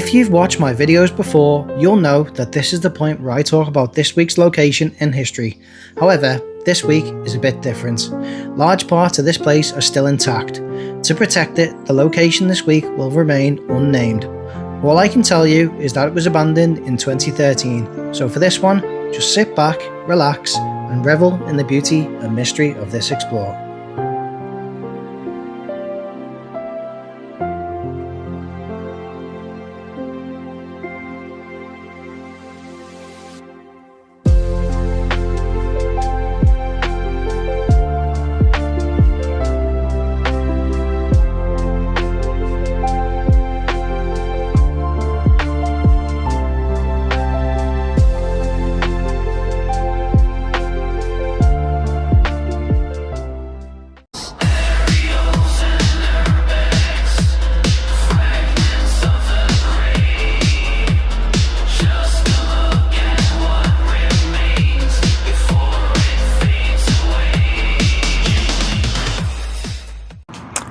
If you've watched my videos before, you'll know that this is the point where I talk about this week's location in history. However, this week is a bit different. Large parts of this place are still intact. To protect it, the location this week will remain unnamed. All I can tell you is that it was abandoned in 2013, so for this one, just sit back, relax, and revel in the beauty and mystery of this explore.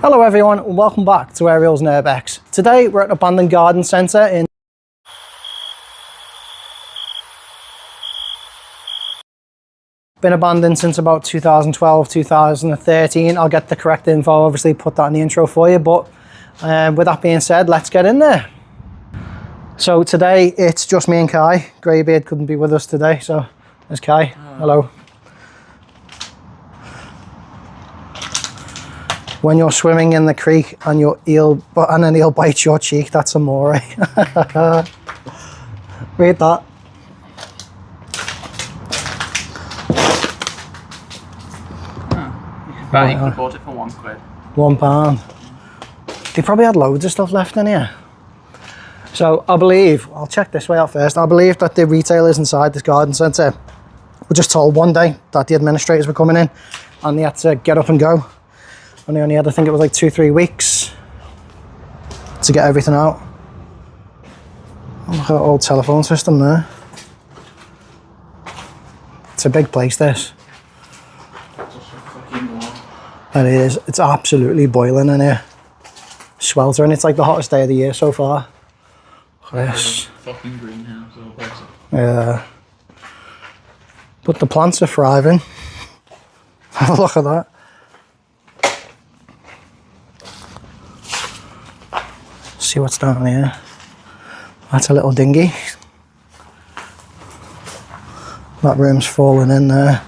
Hello everyone and welcome back to Ariel's and Urbex. Today we're at an abandoned garden centre in been abandoned since about 2012, 2013. I'll get the correct info, obviously put that in the intro for you, but with that being said, let's get in there. So today it's just me and Kai. Greybeard couldn't be with us today, so there's Kai. Hello. When you're swimming in the creek and an eel bites your cheek, that's amore. Read that. But you could have bought it for £1. £1. They probably had loads of stuff left in here. So I believe, I'll check this way out first, I believe that the retailers inside this garden centre were just told one day that the administrators were coming in and they had to get up and go. And they only had, I think it was like 2-3 weeks to get everything out. Oh, look at that old telephone system there. It's a big place, this. It is. It's absolutely boiling in here. Sweltering. It's like the hottest day of the year so far. Yes. Fucking greenhouse. Yeah. But the plants are thriving. Have a look at that. See what's down here. That's a little dinghy. That room's falling in there.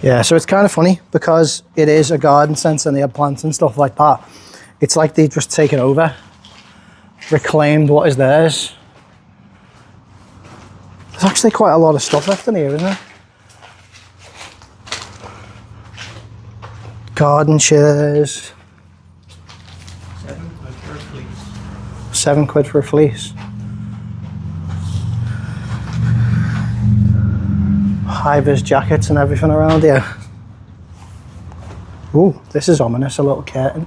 Yeah, so it's kind of funny because it is a garden centre and they have plants and stuff like that. It's like they've just taken over, reclaimed what is theirs. There's actually quite a lot of stuff left in here, isn't there? Garden chairs. £7 for a fleece. £7 for a fleece. High-vis jackets and everything around here. Ooh, this is ominous, a little curtain.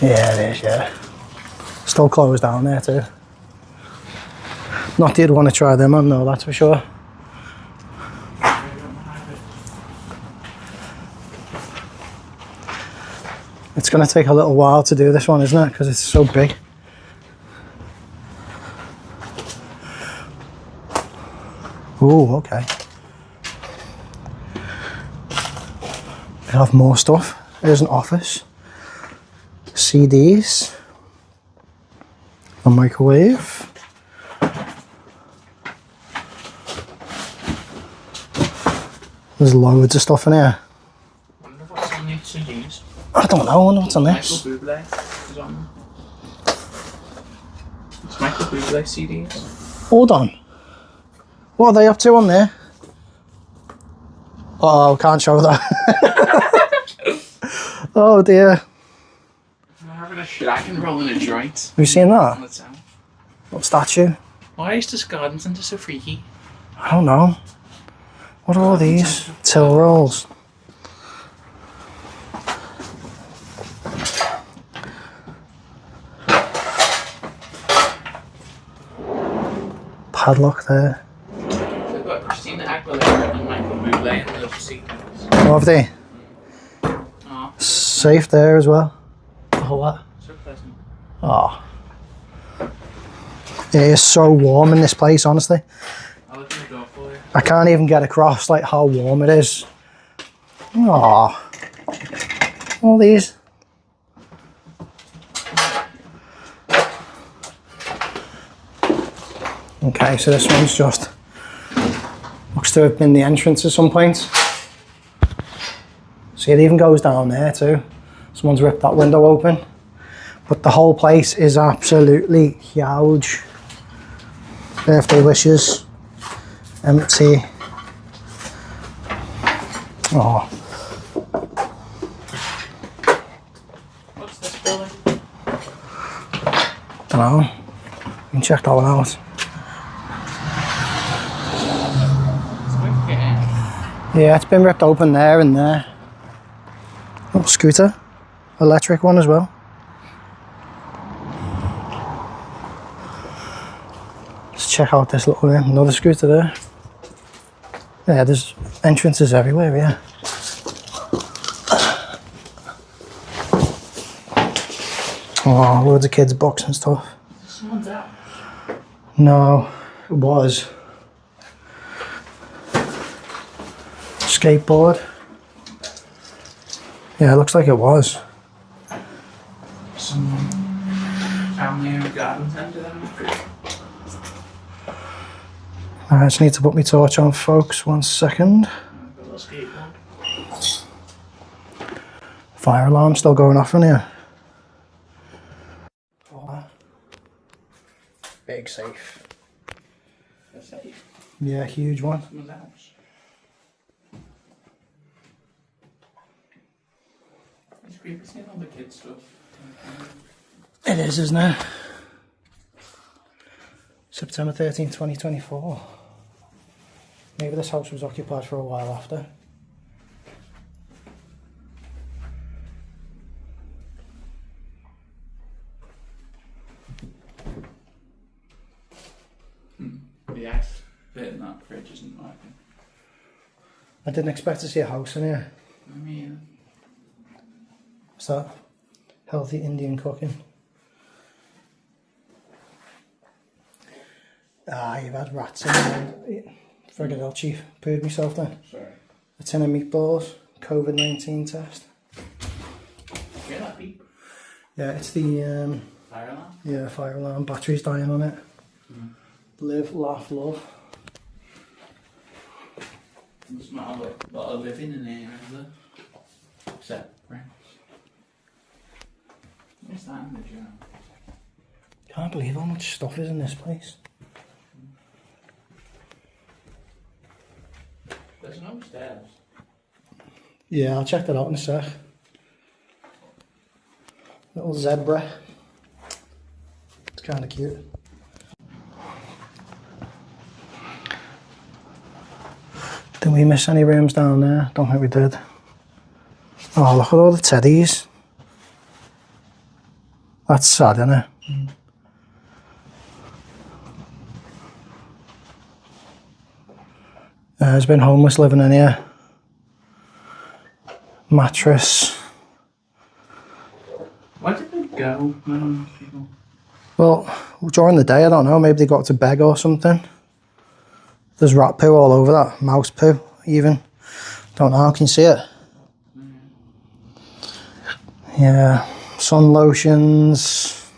Yeah, it is, yeah. Still closed down there too. Not that you'd want to try them on, no, that's for sure. It's going to take a little while to do this one, isn't it? Because it's so big. Ooh, okay. We have more stuff. There's an office. CDs. A microwave. There's loads of stuff in here. I wonder what's on these CDs. I don't know, I wonder what's on this. Michael Bublé is on them. It's Michael Bublé CDs. Hold on. What are they up to on there? Oh, can't show that. Oh dear. I'm having a shag and rolling a joint. Have you seen On that? the town. What statue? Why is this garden centre so freaky? I don't know. What are all these? Till rolls. padlock there. We've got Christina Aguilera Well, they've written Michael Bublé in the sequence. Oh, have they? Oh, Safe there as well. Oh, what? so pleasant. Oh. It is so warm in this place, honestly. I'll open the door for you. I can't even get across like how warm it is. Oh. All these. Okay, so this one's just looks to have been the entrance at some point. See, it even goes down there too. Someone's ripped that window open. But the whole place is absolutely huge. Birthday wishes. Empty. Oh. What's this building? Don't know. You can check that one out. It's wicked. Yeah, it's been ripped open there and there. Little scooter. Electric one as well. Let's check out this little room. Another scooter there. Yeah, there's entrances everywhere, yeah. Oh, loads of kids' books and stuff. Someone's out. No, it was. Skateboard. Yeah, it looks like it was. Some family-owned garden centre then. I just need to put my torch on, folks. 1 second. Got a little skateboard. Fire alarm still going off in here. Oh. Big safe. A safe. Yeah, huge one. Someone's house. It's creepy seeing all the kids' stuff. It is, isn't it? September 13th, 2024. Maybe this house was occupied for a while after. The ice bit in that fridge isn't working. I didn't expect to see a house in here. I mean, What's that? Healthy Indian cooking. Ah, you've had rats in there. Forget it, chief. Pooed myself then. sorry. A tin of meatballs. COVID-19 test. Hear that beep? Yeah, it's the Fire alarm? yeah, fire alarm. Battery's dying on it. Live, laugh, love. There's not a lot of living in here, is there? Except rats. What's that in the jar? Can't believe how much stuff is in this place. There's no stairs. Yeah, I'll check that out in a sec. Little zebra. It's kind of cute. Did we miss any rooms down there? Don't think we did. Oh, look at all the teddies. That's sad, isn't it? There's been homeless living in here. Mattress. Where did they go? People. Well, during the day, I don't know, maybe they got to beg or something. There's rat poo all over that, mouse poo even. Don't know, can you see it? Yeah, sun lotions.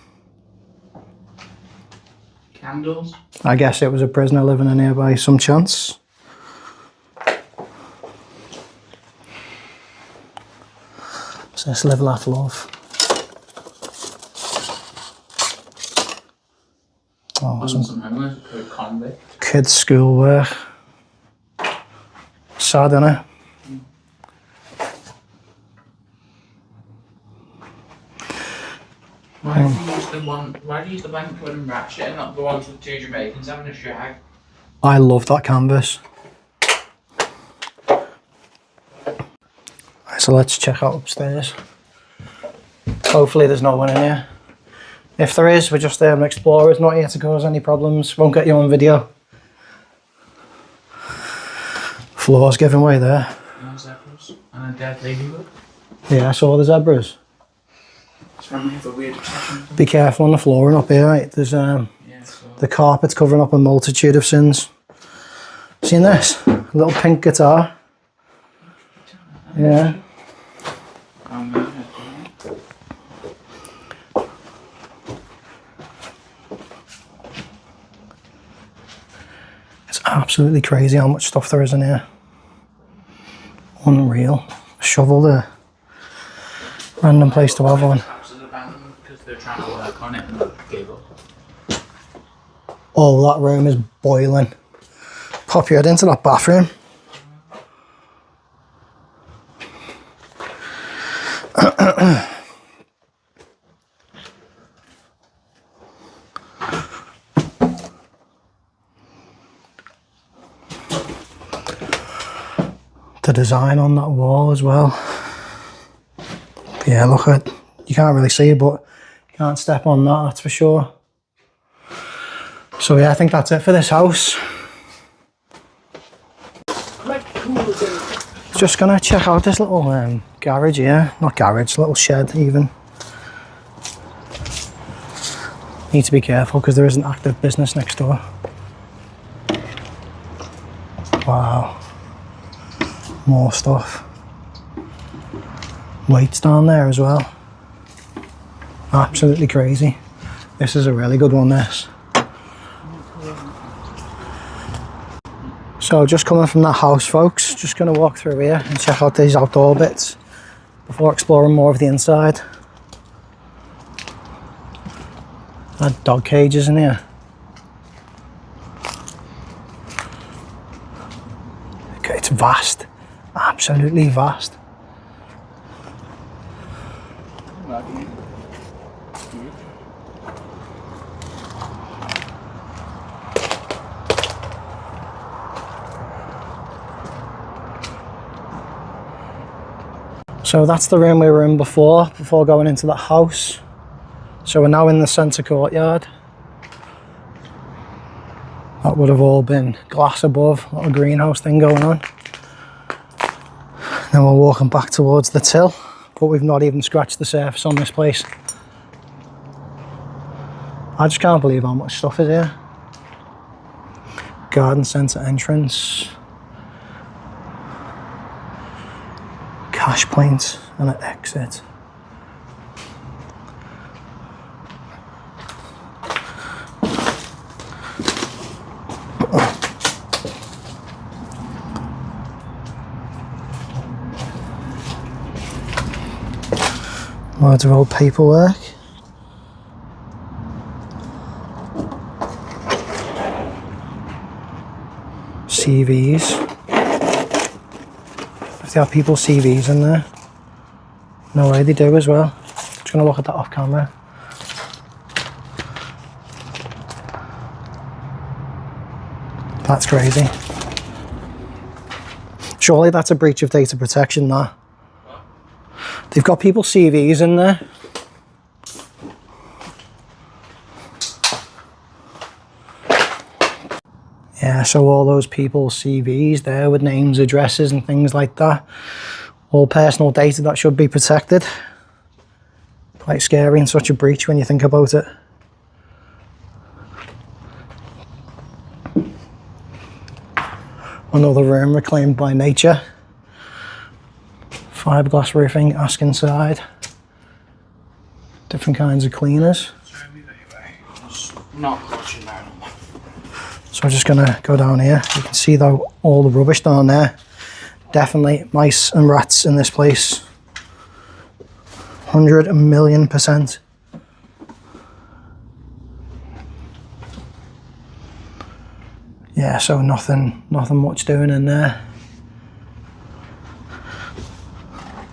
Candles. I guess it was a prisoner living in here by some chance. So let's live, laugh, love. Oh, Wasn't some homeless, a convict. kids' schoolwork. Sad, innit? Why do you use the one? Why do you use the blanket and ratchet and not the ones with two Jamaicans having a shag? I love that canvas. Right, so let's check out upstairs. Hopefully there's no one in here. If there is, we're just explorers, not here to cause any problems. Won't get you on video. Floor's giving way there. No zebras. And a dead ladybug. Yeah, I saw the zebras. It's from me, the weird obsession. Be careful on the flooring up here, right? There's Yeah, so the carpet's covering up a multitude of sins. Seen this? A little pink guitar. Yeah. It's absolutely crazy how much stuff there is in here. Unreal. A shovel there. Random place to have one. Because they're trying to work on it and gave up. Oh, that room is boiling. Pop your head into that bathroom. The design on that wall as well. Yeah, look at, you can't really see it, but you can't step on that, that's for sure. So yeah, I think that's it for this house. Just gonna check out this little garage here. Not garage, little shed even. Need to be careful because there is an active business next door. Wow. More stuff. Weights down there as well. Absolutely crazy. This is a really good one, this. So just coming from that house, folks, just going to walk through here and check out these outdoor bits before exploring more of the inside. That dog cages in here. Okay, it's vast, absolutely vast. So that's the room we were in before going into that house. So we're now in the centre courtyard. That would have all been glass above, little greenhouse thing going on. Then we're walking back towards the till, but we've not even scratched the surface on this place. I just can't believe how much stuff is here. Garden centre entrance. Cash point and an exit. Loads of old paperwork. CVs. If they have people's CVs in there. No way they do as well. Just gonna look at that off camera. That's crazy. Surely that's a breach of data protection, that. They've got people's CVs in there. Yeah, so all those people's CVs there with names, addresses and things like that. All personal data that should be protected. Quite scary and such a breach when you think about it. Another room reclaimed by nature. Fiberglass roofing, ask inside. Different kinds of cleaners. Not watching that. So I'm just gonna go down here. You can see though all the rubbish down there. Definitely mice and rats in this place. 100,000,000%. Yeah, so nothing much doing in there.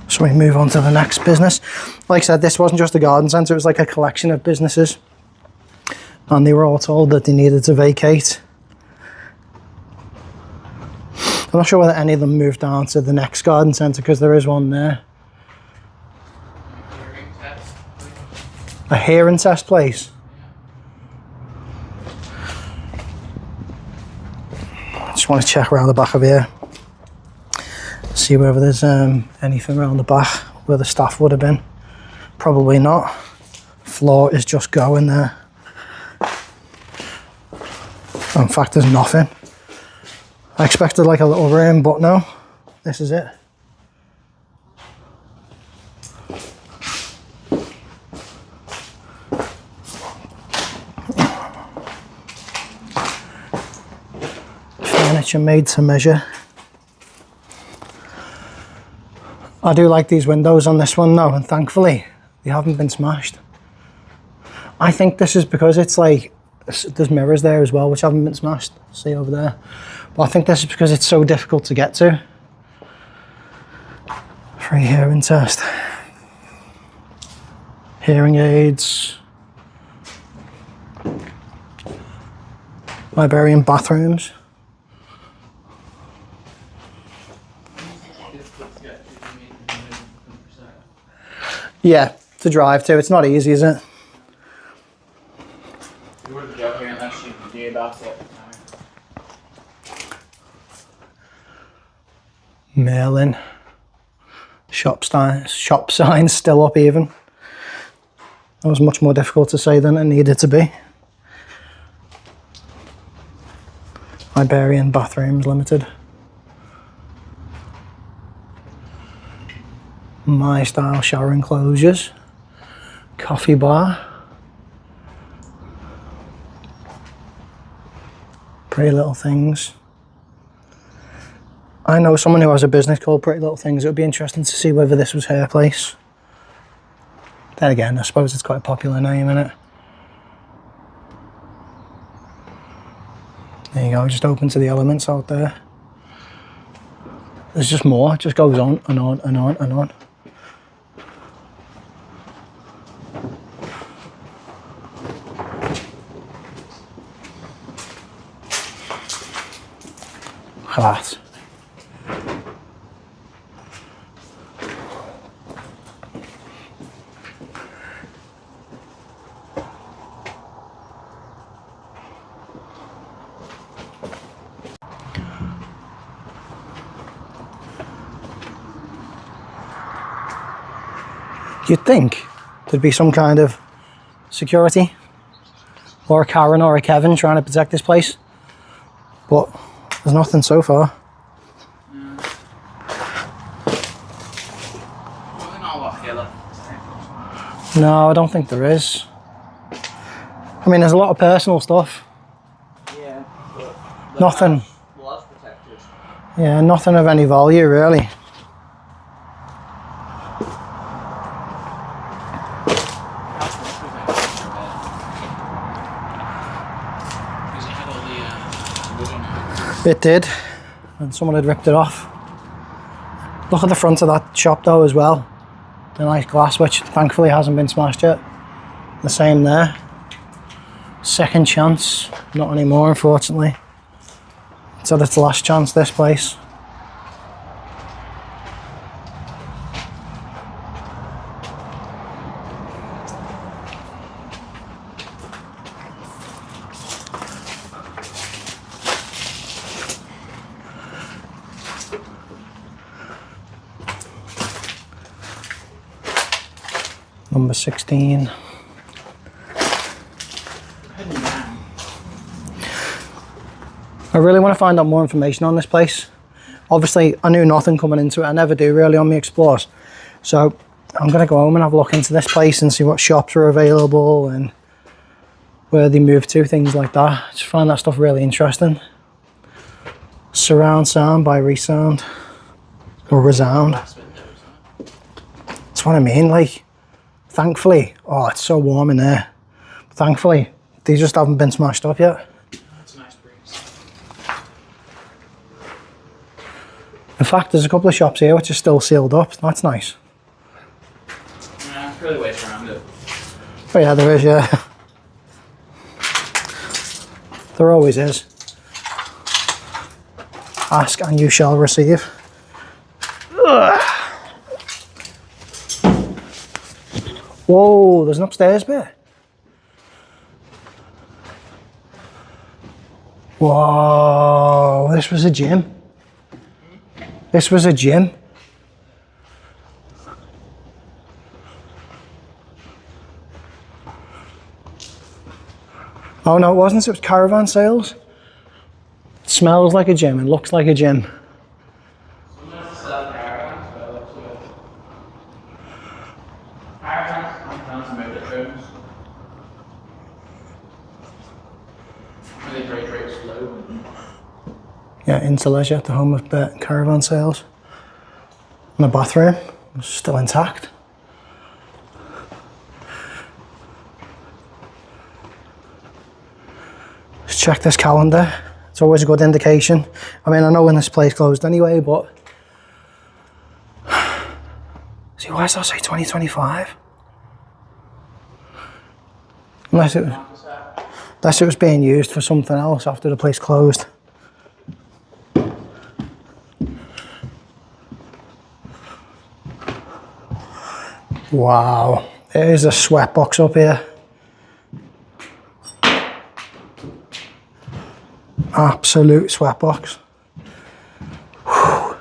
So we move on to the next business. Like I said, this wasn't just a garden centre, it was like a collection of businesses. And they were all told that they needed to vacate. I'm not sure whether any of them moved down to the next garden centre because there is one there. A hearing test place. I just want to check around the back of here. See whether there's anything around the back where the staff would have been. Probably not. Floor is just going there. In fact, there's nothing. I expected like a little room, but no, this is it. Furniture made to measure. I do like these windows on this one though, and thankfully they haven't been smashed. I think this is because it's like, there's mirrors there as well which haven't been smashed, see over there. But I think this is because it's so difficult to get to. Free hearing test. Hearing aids. Librarian bathrooms. Yeah, to drive to. It's not easy, is it? You wouldn't joke here unless you knew about it. Merlin. Shop signs still up even. That was much more difficult to say than it needed to be. Librarian bathrooms limited. My style shower enclosures. Coffee bar. Pretty Little Things. I know someone who has a business called Pretty Little Things. It would be interesting to see whether this was her place. Then again, I suppose it's quite a popular name, isn't it? There you go, just open to the elements out there. There's just more, it just goes on and on and on and on. Look at that. You'd think there'd be some kind of security, or a Karen or a Kevin trying to protect this place, but there's nothing so far. No, I don't think there is. I mean, there's a lot of personal stuff. Yeah, but Nothing. Was protected. Yeah, nothing of any value really. It did, and someone had ripped it off. Look at the front of that shop though as well. The nice glass, which thankfully hasn't been smashed yet. The same there. Second chance, not anymore unfortunately. It's had its last chance, this place. Number 16. I really want to find out more information on this place. Obviously, I knew nothing coming into it. I never do really on my explores. So I'm going to go home and have a look into this place and see what shops are available and where they move to, things like that. I just find that stuff really interesting. Surround sound by Resound. Or Resound. That's what I mean, like. Thankfully, oh, it's so warm in there. Thankfully, they just haven't been smashed up yet. That's a nice breeze. In fact, there's a couple of shops here which are still sealed up. That's nice. Yeah, really ways around it. Oh yeah, there is, yeah. There always is. Ask and you shall receive. Ugh. Whoa, there's an upstairs bit. Whoa, this was a gym. This was a gym. Oh no, it wasn't. It was caravan sales. It smells like a gym and looks like a gym. Yeah, into leisure at the home of caravan sales. And the bathroom was still intact. Let's check this calendar. It's always a good indication. I mean, I know when this place closed anyway, but see, why does that say 2025? Unless it was being used for something else after the place closed. Wow, there is a sweat box up here. Absolute sweat box. Whew.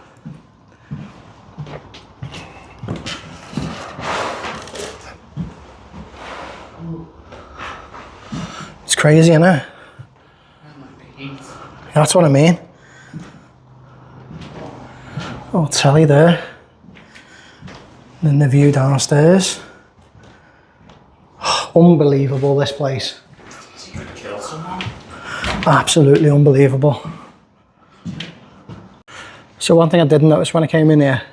It's crazy, isn't it? That's what I mean. Oh, telly there. Then the view downstairs. Unbelievable, this place. You could kill someone. Absolutely unbelievable. So one thing I didn't notice when I came in here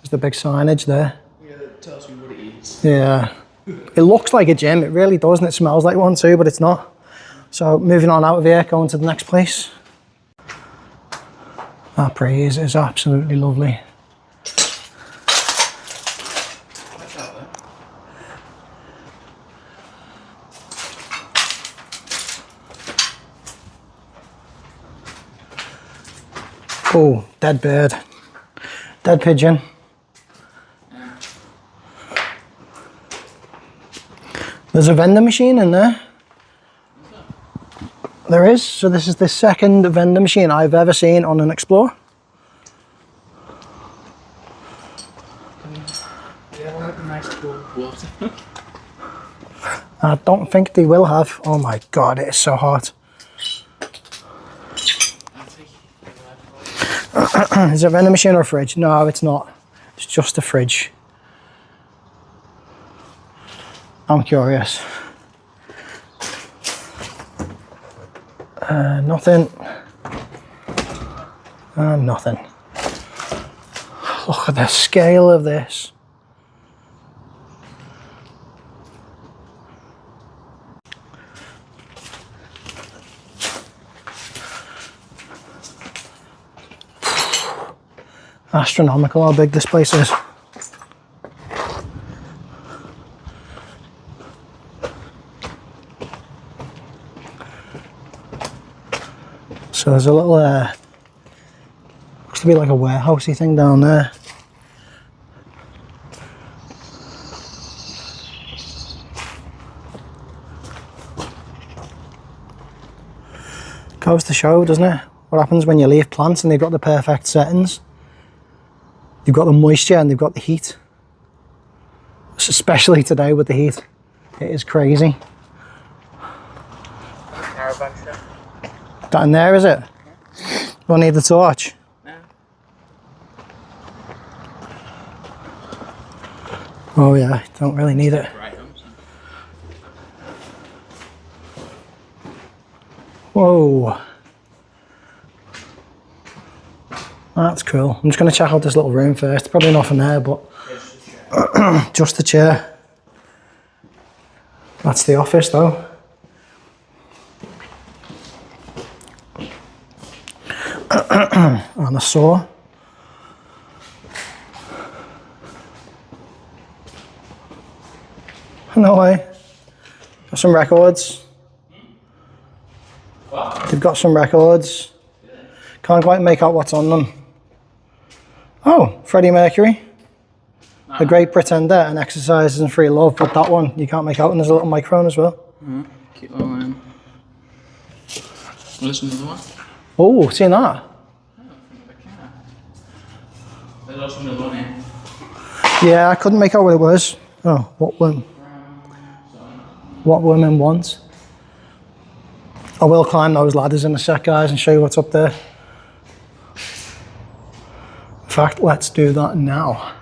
is the big signage there. Yeah, that tells me what it is. Yeah. It looks like a gym, it really does, and it smells like one too, but it's not. So moving on out of here, going to the next place. That breeze is absolutely lovely. Oh, dead bird. Dead pigeon. There's a vending machine in there. There is. So this is the second vending machine I've ever seen on an Explorer. Yeah, like a nice cool water. I don't think they will have. Oh my God, it is so hot. Is it a vending machine or a fridge? No, it's not. It's just a fridge. I'm curious. Nothing. Nothing. Look at the scale of this. Astronomical how big this place is. So there's a little, looks to be like a warehousey thing down there. Goes to show, doesn't it? What happens when you leave plants and they've got the perfect settings. You've got the moisture and they've got the heat. Especially today with the heat. It is crazy. Caravan shop. That in there, is it? Do I need the torch? No. Oh yeah, don't really need it. Right, Whoa. That's cool. I'm just going to check out this little room first. Probably nothing there, but just a chair. That's the office though. And a saw. No way. Got some records. What? They've got some records. Can't quite make out what's on them. Oh, Freddie Mercury. The Great Pretender and Exercises in Free Love, but that one you can't make out, and there's a little microphone as well. Keep on. Listen to the one. Oh, seen that? There's also another one here. Yeah, I couldn't make out what it was. Oh, what women want. I will climb those ladders in a sec, guys, and show you what's up there. In fact, let's do that now.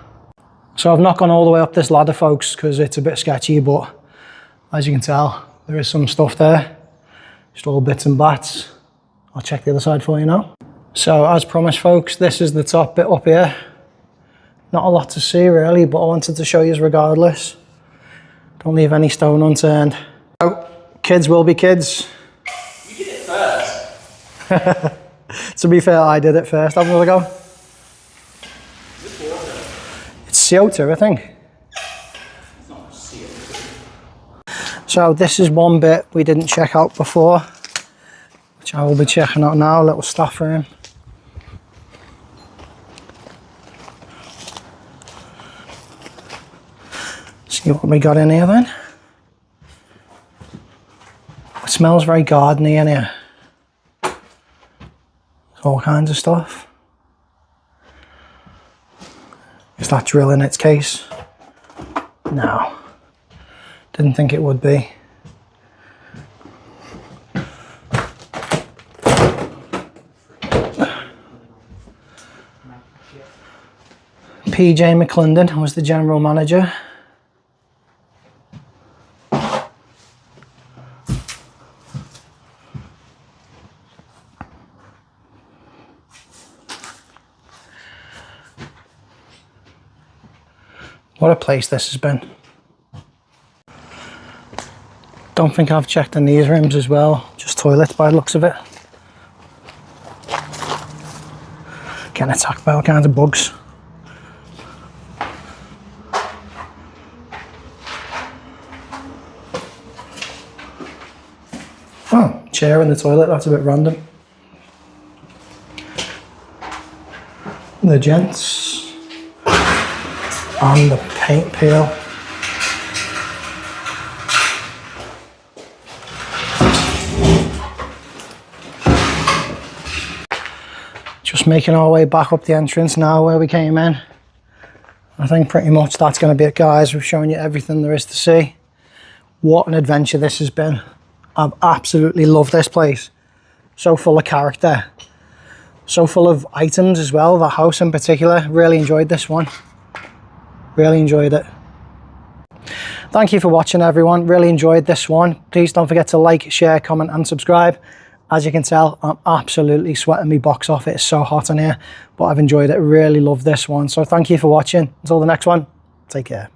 So I've not gone all the way up this ladder, folks, because it's a bit sketchy, but as you can tell, there is some stuff there. Just all bits and bats. I'll check the other side for you now. So as promised, folks, this is the top bit up here. Not a lot to see really, but I wanted to show you regardless. Don't leave any stone unturned. So, kids will be kids. You did it first. To be fair, I did it first. Have another go. It's CO2, I think. It's not CO2. So this is one bit we didn't check out before, which I will be checking out now, a little staff room. See what we got in here then. It smells very gardeny in here. All kinds of stuff. Is that drill in its case? No. Didn't think it would be. PJ McClendon was the general manager. What a place this has been. Don't think I've checked in these rooms as well. Just toilets by the looks of it. Getting attacked by all kinds of bugs. Oh, chair in the toilet, that's a bit random. The gents. And the paint peel. Just making our way back up the entrance now where we came in. I think pretty much that's going to be it, guys. We've shown you everything there is to see. What an adventure this has been. I've absolutely loved this place. So full of character. So full of items as well, the house in particular. Really enjoyed this one. Really enjoyed it. Thank you for watching, everyone. Really enjoyed this one. Please don't forget to like, share, comment and subscribe. As you can tell, I'm absolutely sweating my box off. It's so hot in here, but I've enjoyed it. Really love this one. So thank you for watching. Until the next one, take care.